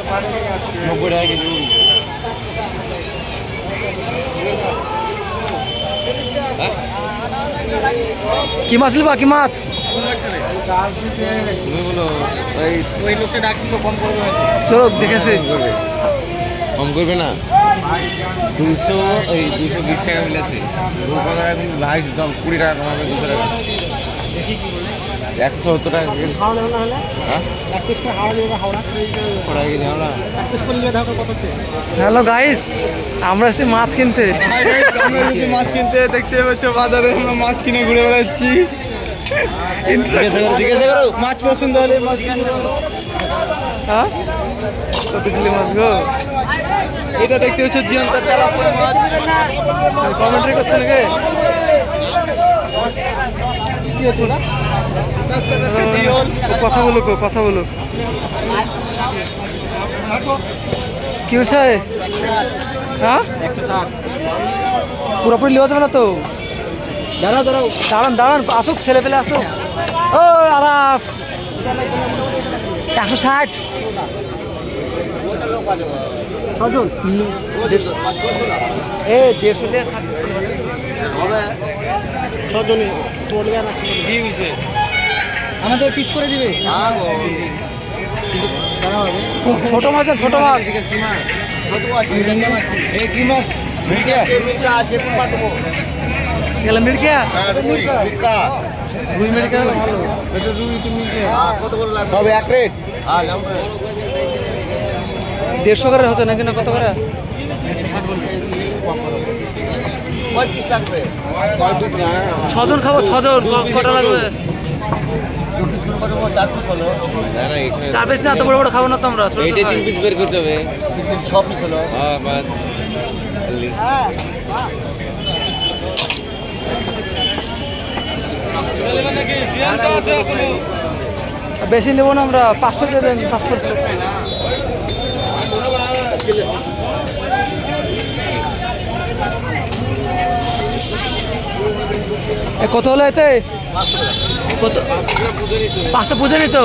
90 টাকা কেজি। কি মাছ লিবা? কি মাছ? তুমি বলো ওই লোকটা ডাকছি তো কম করবে, চলো দেখেছি। কম করবে না? 220 টাকা মিলেছে। এখন লাইস দাম 20 টাকা কমাবে, 200 টাকা 170 টাকা। হ্যালো গাইস, আমরা এসেছি মাছ কিনতে। মাছ কিনতে দেখতে পাচ্ছ বাজারে আমরা মাছ কিনে ঘুরে বেড়াচ্ছি। জিজ্ঞাসা করো মাছ পছন্দ হলে মাছ। হ্যাঁ, কত কিলো মাছ গো? এটা দেখতে পাচ্ছ জিয়ন্ত তেলাপিয়া মাছ। কমেন্ট্রি করছে নাকি? কথা বলো, কথা বলো। কি হচ্ছে? হ্যাঁ, পুরোপুরি লিওয়া যাবে না তো। দাঁড়ান দাঁড়ান, আসুক ছেলে পেলে আসুক। ও আরাফ 160। আমাদের পিস করে দিবে। ছোট মাছ, ছোট মাছ। কি মাছ? মির্কা আছে। গেলে মির্কা, রুই মির্কা ভালো। এটা রুই তুমি কত করে লাগবে? সব এক রেট। হ্যাঁ, 150 করে হচ্ছে নাকি? না কত করে? 6 জন খাবো। 6 জন কটা লাগবে? 4 পিস না, এত বড় বড় খাবো না তো আমরা। 3 পিস বের করতে হবে। 6 পিস হলো। হ্যাঁ বাস। বেশি নেবো না আমরা, 500 দিয়ে দেন। 500 কত হলো এতে? কত? 500 বুঝে নিত।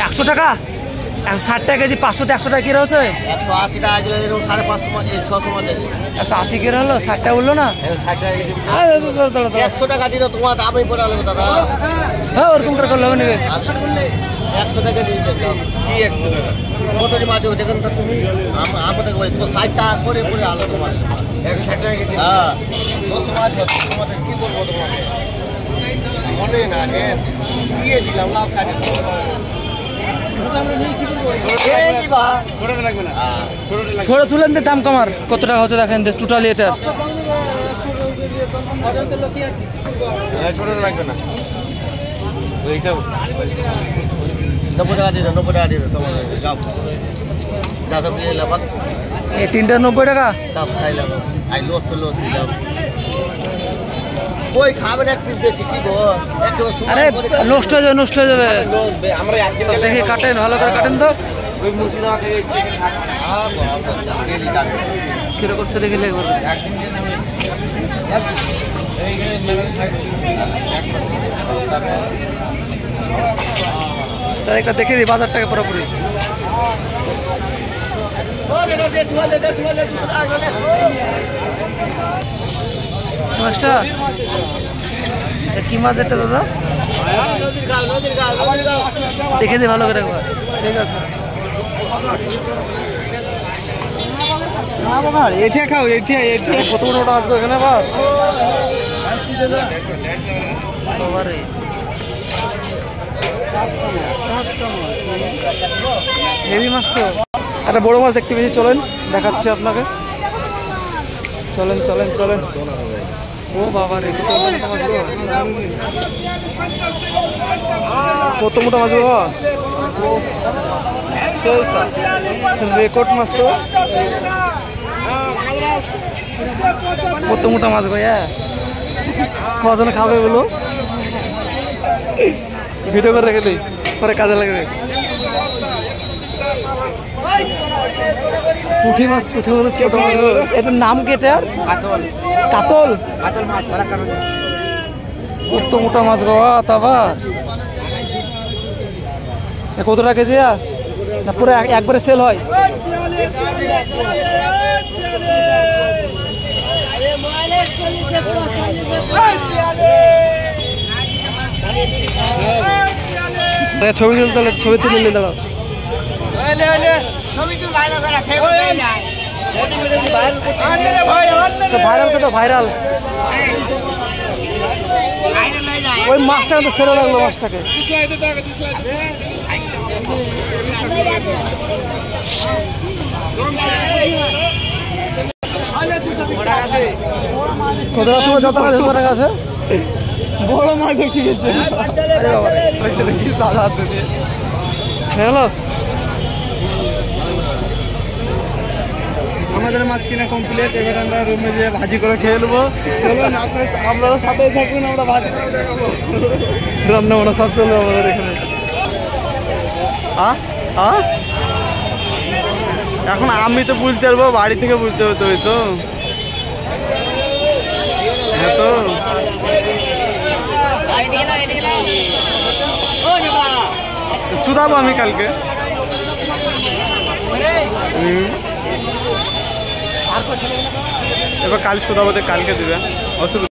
100 টাকা? 160 টাকা কেজি। 500 100 টাকা কি রয়েছে? 180 টাকা কিলো, 650 180 কি হলো? 60 টাকা বললো না? 100 টাকা দিল তোমার দামে পড়া লাগবে দাদা। হ্যাঁ, ওরকম করে করলে হবে নাকি? 100 টাকা দিয়ে দেখলাম। কি 100 টাকা? কত মাছ হবে দেখেন তো তুমি। আমাদের 60 টাকা করে করে আলো তোমার। 160 টাকা কেজি। হ্যাঁ, 200 মাছ হবে তোমাদের। কি বলবো তোমাকে, মনে না দিয়ে দিলাম লাভ সাথে। ছোট তুলেন দাম কমার। কত টাকা হচ্ছে দেখেন টোটালি এটা। ছোট লাগবে না। 90 টাকা দিল। 90 টাকা দিল তোমার। যাও যা সব দিয়ে এলাম। এই 3টা 90 টাকা। সব খাইলাম। লস তো লস দিলাম। কই খাবেন এক পিস বেশি কি গো? আরে নষ্ট হয়ে যাবে, নষ্ট হয়ে যাবে। আমরা একদিন দেখে কাটেন, ভালো করে কাটেন তো। ওই মুর্শিদাবাদ থেকে কিরকম করছে দেখে লেগে বলবে। স্যার একটা দেখে দিই বাজারটাকে পুরোপুরি। মাছটা কি মাছ এটা দাদা? দেখে দিই ভালো করে একবার। ঠিক আছে। এটা খাও। এটা কত বড় ওটা আসবে এখানে আবার? হেভি মাছ তো। একটা বড় মাছ দেখতে পেয়েছি, চলেন দেখাচ্ছি আপনাকে। চলেন চলেন চলেন। ও বাবা রে, কত মোটা মাছ গো। কত মোটা মাছ গো। রেকর্ড মাছ তো। কত মোটা মাছ গো। কজন খাবে বলো? ভিডিও করে রেখে দিই, পরে কাজে লাগবে। পুঁটি মাছ, পুঁটি মাছ ছোট মাছ। এটার নাম কি? এটার কাতল। কাতল, কাতল মাছ। কত মোটা মাছ গো আবার। কত টাকা কেজি না পুরো একবারে সেল হয়? ছবি তুলতে হলে ছবি তুলে নিয়ে দাঁড়াও। ভাইরাল কত ভাইরাল ওই মাছটা তো সেরে লাগলো মাছটাকে। কত তোমার যত টাকা আছে? বড় মাছ দেখতে গেছে কি সাদা আছে দিয়ে। হ্যালো, আমাদের মাছ কিনা কমপ্লিট। এবার আমরা রুমে যেয়ে ভাজি করে খেয়ে নেবো। চলুন আপনারা সাথেই থাকুন, আমরা ভাজি করে দেখাবো। রান্না বান্না সব চলবে আমাদের এখানে। এখন আমি তো বুঝতে পারবো, বাড়ি থেকে বুঝতে হতো ওই তো। হ্যাঁ তো শুধাবো আমি কালকে। এবার কাল শুধাবো, কালকে দিবে অসুবিধা।